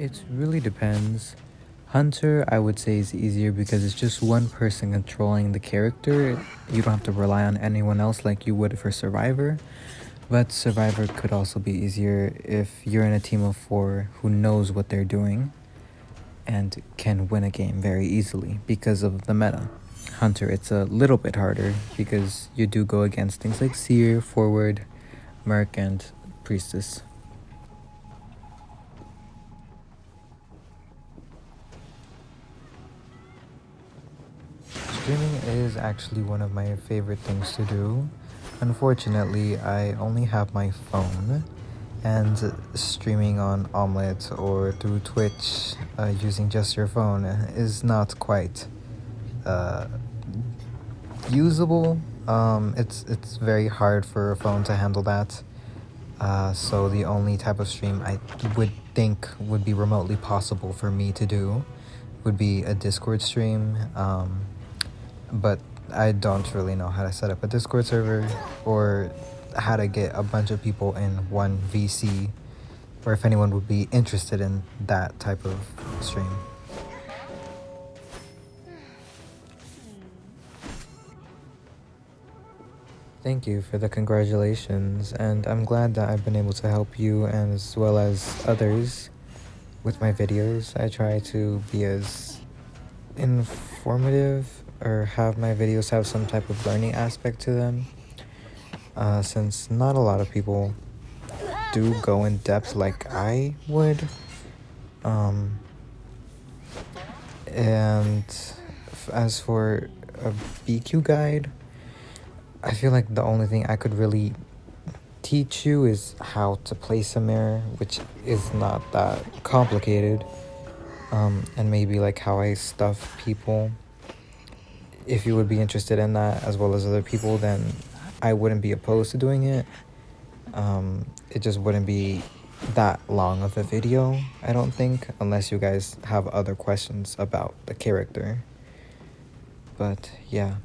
It really depends. Hunter, I would say, is easier because it's just one person controlling the character. You don't have to rely on anyone else like you would for Survivor. But Survivor could also be easier if you're in a team of 4 who knows what they're doing and can win a game very easily because of the meta. Hunter, it's a little bit harder because you do go against things like Seer, Forward, Merc, and Priestess. Streaming is actually one of my favorite things to do. Unfortunately, I only have my phone, and streaming on Omelette or through Twitch using just your phone is not quite usable. It's very hard for a phone to handle that. So the only type of stream I would think would be remotely possible for me to do would be a Discord stream. But I don't really know how to set up a Discord server or how to get a bunch of people in one VC, or if anyone would be interested in that type of stream. Thank you for the congratulations, and I'm glad that I've been able to help you and as well as others with my videos. I try to be as informative or have my videos have some type of learning aspect to them, since not a lot of people do go in depth like I would. And as for a BQ guide, I feel like the only thing I could really teach you is how to place a mirror, which is not that complicated, and maybe like how I stuff people. If you would be interested in that as well as other people, then I wouldn't be opposed to doing it. It just wouldn't be that long of a video, I don't think, unless you guys have other questions about the character. But yeah.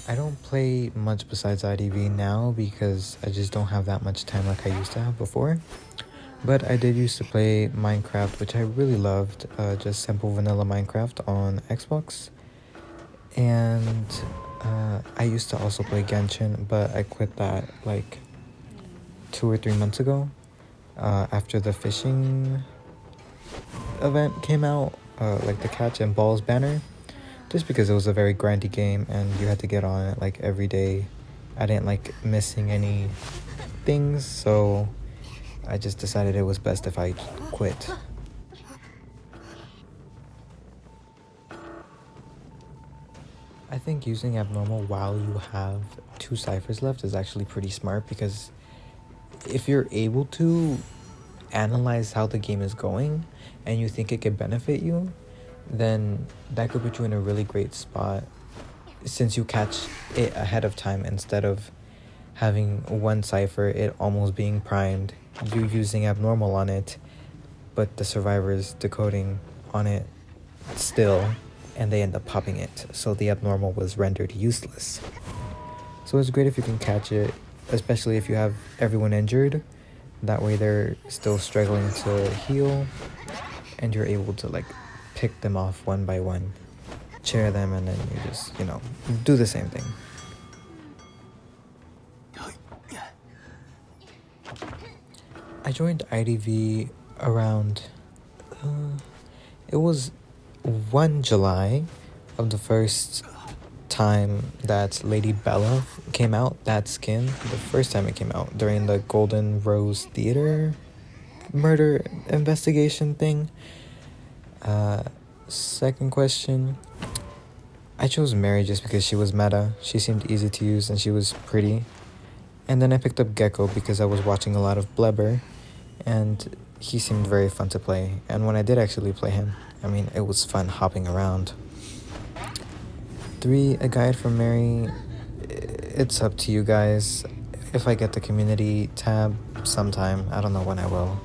I don't play much besides IDV now because I just don't have that much time like I used to have before. But I did used to play Minecraft, which I really loved, just simple vanilla Minecraft on Xbox. And I used to also play Genshin, but I quit that like 2 or 3 months ago, after the fishing event came out, like the Catch and Balls banner, just because it was a very grindy game and you had to get on it like every day. I didn't like missing any things, so I just decided it was best if I quit. I think using abnormal while you have 2 ciphers left is actually pretty smart, because if you're able to analyze how the game is going and you think it could benefit you, then that could put you in a really great spot, since you catch it ahead of time instead of having one cipher, it almost being primed, you using abnormal on it, but the survivors decoding on it still, and they end up popping it, so the abnormal was rendered useless. So it's great if you can catch it, especially if you have everyone injured. That way they're still struggling to heal, and you're able to like pick them off one by one, chair them, and then you just, do the same thing. I joined IDV around, it was 1 July of the first time that Lady Bella came out, that skin, the first time it came out during the Golden Rose Theater murder investigation thing. Second question, I chose Mary just because she was meta, she seemed easy to use, and she was pretty. And then I picked up Gecko because I was watching a lot of Blebber, and he seemed very fun to play. And when I did actually play him, it was fun hopping around. 3, a guide from Mary. It's up to you guys. If I get the community tab sometime, I don't know when I will,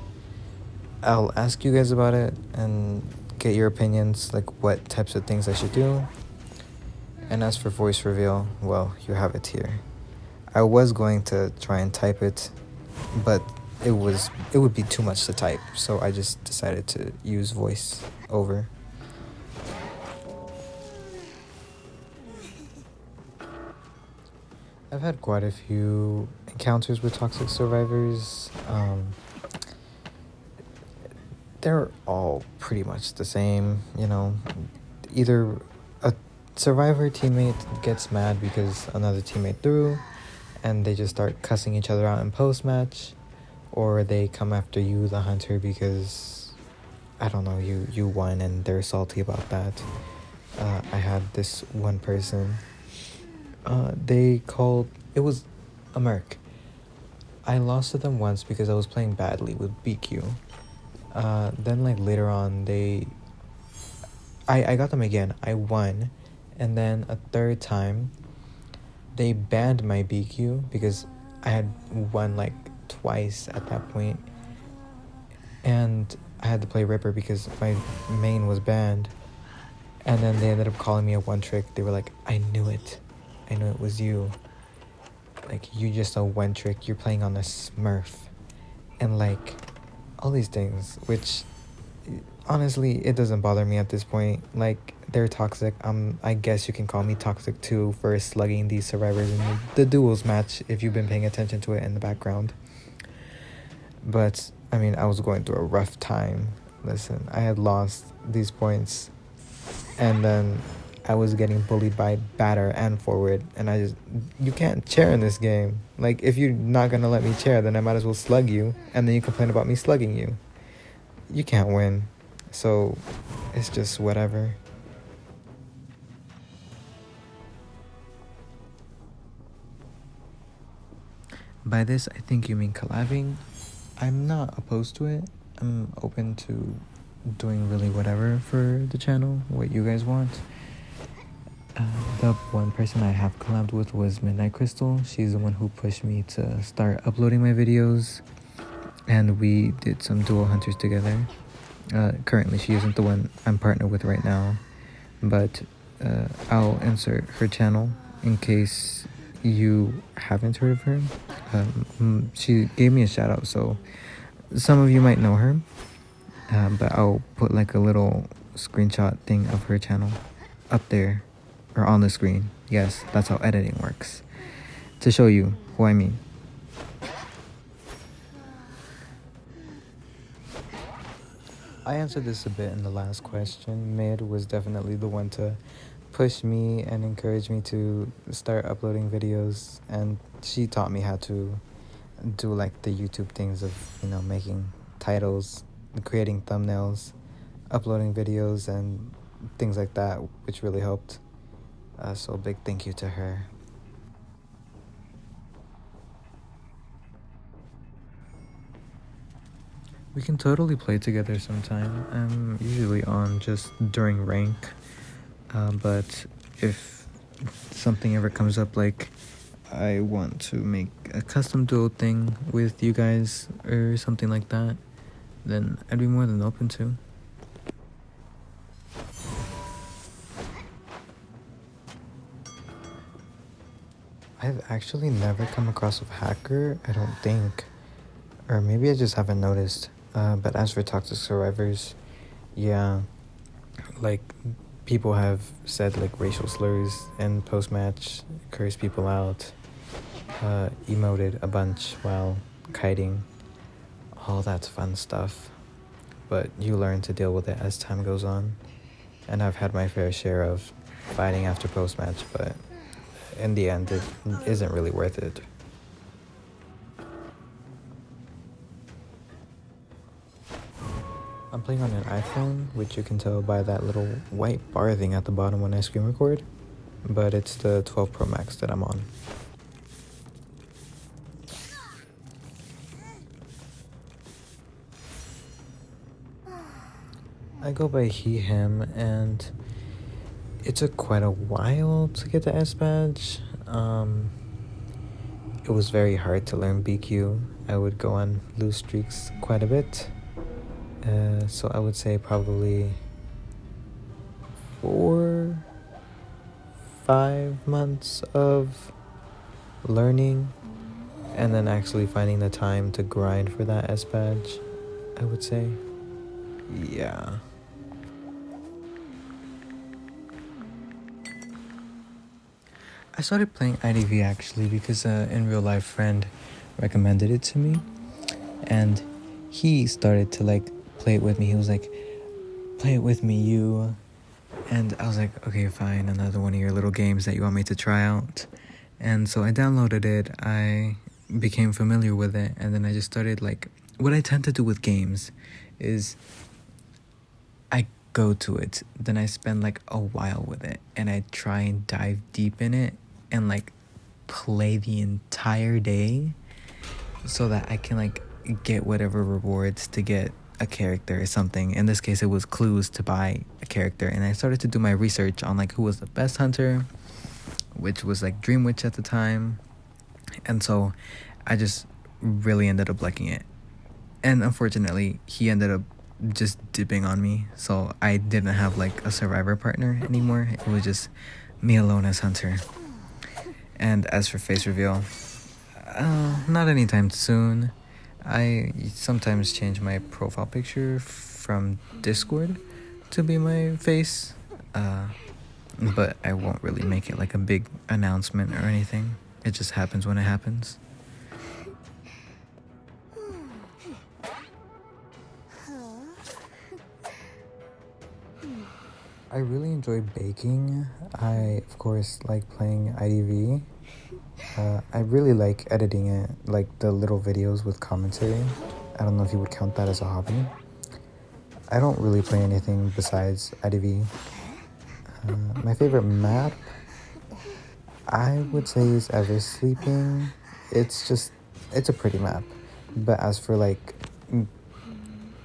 I'll ask you guys about it and get your opinions, like what types of things I should do. And as for voice reveal, well, you have it here. I was going to try and type it, but it would be too much to type, so I just decided to use voice over. I've had quite a few encounters with toxic survivors. They're all pretty much the same, you know. Either a survivor teammate gets mad because another teammate threw, and they just start cussing each other out in post-match, or they come after you, the hunter, because, I don't know, you won and they're salty about that. I had this one person, it was a merc. I lost to them once because I was playing badly with BQ. Then like later on I got them again. I won, and then a third time they banned my BQ because I had won like twice at that point, and I had to play Ripper because my main was banned. And then they ended up calling me a one trick. They were like, I knew it was you. Like, you just a one trick, you're playing on a Smurf, and like all these things, which honestly it doesn't bother me at this point. Like, they're toxic. I guess you can call me toxic too for slugging these survivors in the duels match if you've been paying attention to it in the background. But I mean, I was going through a rough time. Listen, I had lost these points, and then I was getting bullied by batter and forward, and you can't chair in this game. Like, if you're not gonna let me chair, then I might as well slug you, and then you complain about me slugging you. You can't win, so it's just whatever. By this, I think you mean collabing. I'm not opposed to it. I'm open to doing really whatever for the channel, what you guys want. The one person I have collabed with was Midnight Crystal. She's the one who pushed me to start uploading my videos, and we did some dual hunters together. Currently, she isn't the one I'm partnered with right now, but I'll insert her channel in case you haven't heard of her. She gave me a shout out, so some of you might know her, but I'll put like a little screenshot thing of her channel up there or on the screen. Yes, that's how editing works, to show you who I mean. I answered this a bit in the last question. Mid was definitely the one to push me and encourage me to start uploading videos, and she taught me how to do like the YouTube things of, you know, making titles, creating thumbnails, uploading videos, and things like that, which really helped. So big thank you to her. We can totally play together sometime. I'm usually on just during rank, but if something ever comes up, like I want to make a custom duo thing with you guys or something like that, then I'd be more than open to. I've actually never come across a hacker, I don't think. Or maybe I just haven't noticed. But as for toxic survivors, yeah, like people have said like racial slurs in post-match, cursed people out, emoted a bunch while kiting. All that's fun stuff. But you learn to deal with it as time goes on. And I've had my fair share of fighting after post-match, but in the end, it isn't really worth it. I'm playing on an iPhone, which you can tell by that little white bar thing at the bottom when I screen record, but it's the 12 Pro Max that I'm on. I go by he, him, and it took quite a while to get the S badge. It was very hard to learn BQ. I would go on lose streaks quite a bit. So I would say probably 4-5 months of learning and then actually finding the time to grind for that S badge, I would say. Yeah. I started playing IDV actually because in real life friend recommended it to me, and he started to like play it with me. He was like, "Play it with me, you." And I was like, "Okay, fine, another one of your little games that you want me to try out." And so I downloaded it. I became familiar with it, and then I just started like, what I tend to do with games is I go to it, then I spend like a while with it, and I try and dive deep in it and like play the entire day so that I can like get whatever rewards to get a character or something. In this case, it was clues to buy a character, and I started to do my research on like who was the best hunter, which was like Dream Witch at the time, and so I just really ended up liking it. And unfortunately, he ended up just dipping on me, so I didn't have like a survivor partner anymore. It was just me alone as hunter. And as for face reveal, not anytime soon. I sometimes change my profile picture from Discord to be my face, but I won't really make it like a big announcement or anything. It just happens when it happens. I really enjoy baking. I, of course, like playing IDV. I really like editing it, like the little videos with commentary. I don't know if you would count that as a hobby. I don't really play anything besides IDV. My favorite map, I would say, is Ever Sleeping. It's a pretty map. But as for like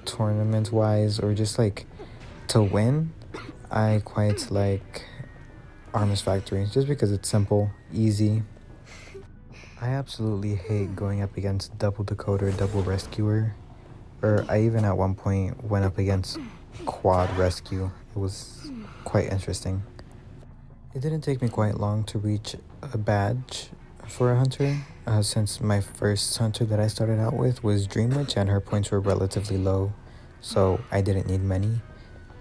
tournament wise or just like to win, I quite like Armor's Factory just because it's simple, easy. I absolutely hate going up against Double Decoder, Double Rescuer, or I even at one point went up against Quad Rescue. It was quite interesting. It didn't take me quite long to reach a badge for a hunter, since my first hunter that I started out with was Dream Witch and her points were relatively low, so I didn't need many.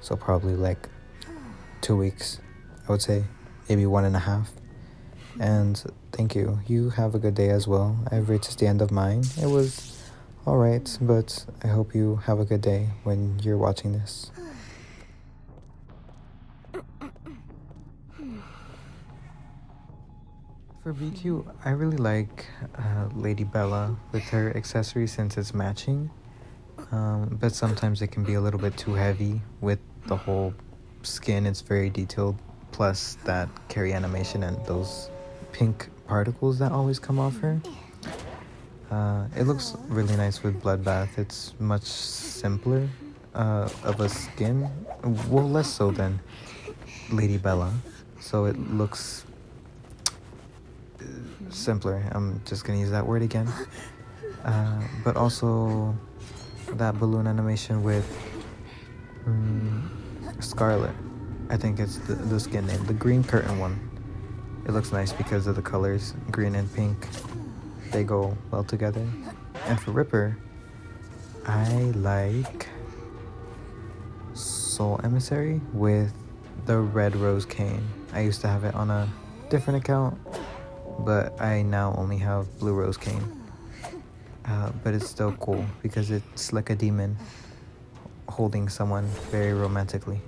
So probably like 2 weeks, I would say, maybe 1.5. And thank you. You have a good day as well. I've reached the end of mine. It was alright, but I hope you have a good day when you're watching this. For BQ, I really like Lady Bella with her accessory since it's matching, but sometimes it can be a little bit too heavy with the whole skin. It's very detailed, plus that carry animation and those pink particles that always come off her. It looks really nice with Bloodbath. It's much simpler of a skin, well, less so than Lady Bella, so it looks simpler. I'm just gonna use that word again. But also that balloon animation with Scarlet, I think it's the skin name, the green curtain one. It looks nice because of the colors, green and pink. They go well together. And for Ripper, I like Soul Emissary with the red rose cane. I used to have it on a different account, but I now only have blue rose cane. But it's still cool because it's like a demon holding someone very romantically.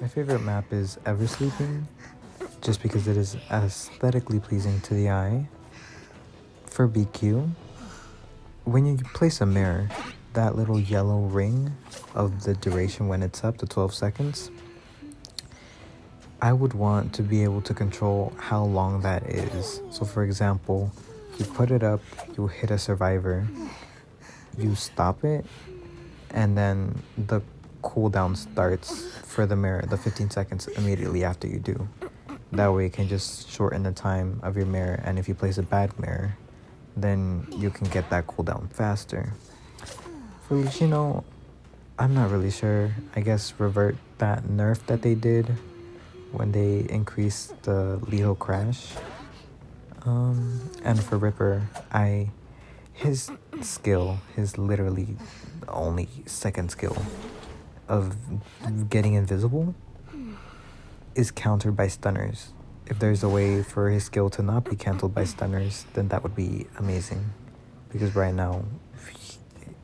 My favorite map is Ever Sleeping, just because it is aesthetically pleasing to the eye. For BQ, when you place a mirror, that little yellow ring of the duration when it's up to 12 seconds, I would want to be able to control how long that is. So for example, you put it up, you hit a survivor, you stop it, and then the cooldown starts for the mirror, the 15 seconds immediately after you do. That way it can just shorten the time of your mirror, and if you place a bad mirror, then you can get that cooldown faster. For Luchino, I'm not really sure. I guess revert that nerf that they did when they increased the lethal crash. And for Ripper, his skill, his literally only second skill of getting invisible is countered by stunners. If there's a way for his skill to not be cancelled by stunners, then that would be amazing. Because right now,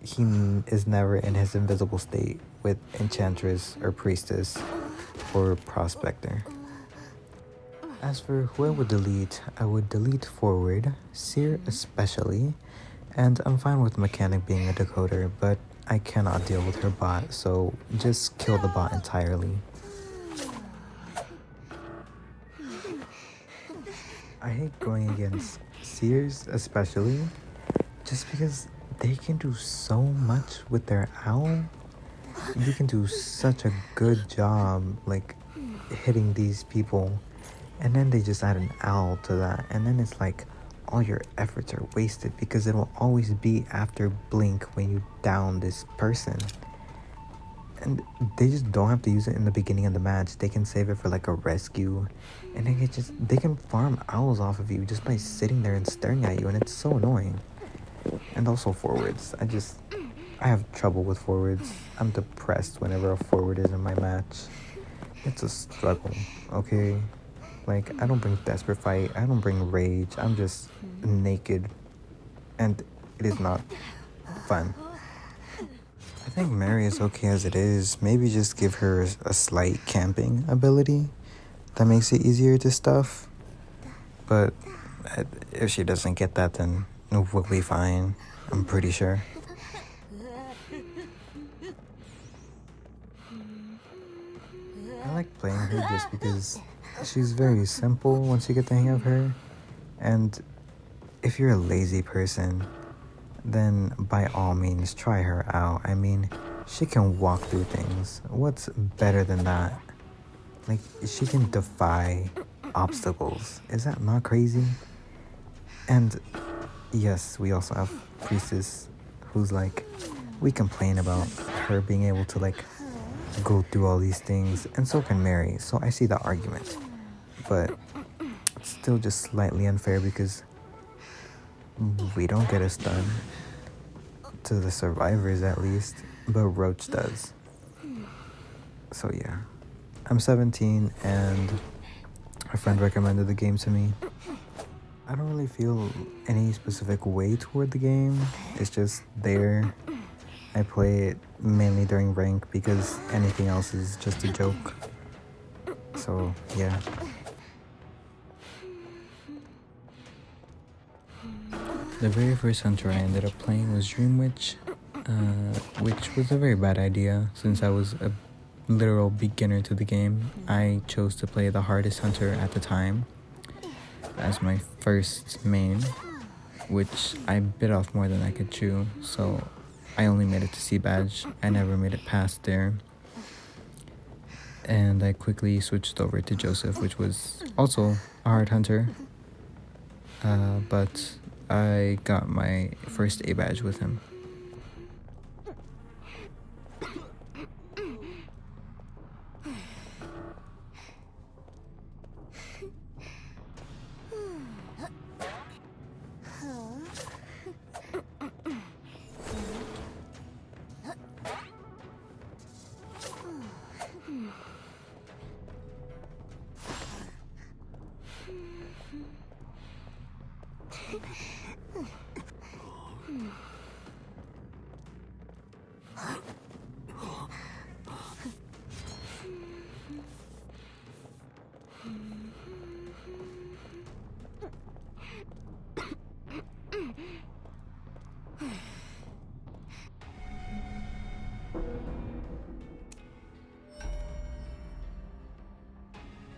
he is never in his invisible state with Enchantress or Priestess or Prospector. As for who I would delete, I would delete Forward, Seer especially, and I'm fine with Mechanic being a decoder, but I cannot deal with her bot, so just kill the bot entirely. I hate going against Seers especially, just because they can do so much with their owl. You can do such a good job like hitting these people, and then they just add an owl to that, and then it's like all your efforts are wasted because it will always be after blink when you down this person. And they just don't have to use it in the beginning of the match. They can save it for like a rescue, and they can farm owls off of you just by sitting there and staring at you, and it's so annoying. And also forwards. I have trouble with forwards. I'm depressed whenever a forward is in my match. It's a struggle, okay? Like, I don't bring desperate fight, I don't bring rage, I'm just naked, and it is not fun. I think Mary is okay as it is. Maybe just give her a slight camping ability that makes it easier to stuff. But if she doesn't get that, then we'll be fine, I'm pretty sure. I like playing her just because she's very simple once you get the hang of her. And if you're a lazy person, then by all means try her out. I mean, she can walk through things. What's better than that? Like, she can defy obstacles. Is that not crazy? And yes, we also have Priestess, who's like, we complain about her being able to like go through all these things, and so can Mary, so I see the argument. But it's still just slightly unfair because we don't get a stun, to the survivors at least, but Roach does. So yeah, I'm 17 and a friend recommended the game to me. I don't really feel any specific way toward the game, it's just there. I play it mainly during rank because anything else is just a joke. So yeah. The very first hunter I ended up playing was Dream Witch, which was a very bad idea since I was a literal beginner to the game. I chose to play the hardest hunter at the time as my first main, which I bit off more than I could chew, so I only made it to C badge. I never made it past there. And I quickly switched over to Joseph, which was also a hard hunter, but I got my first A badge with him.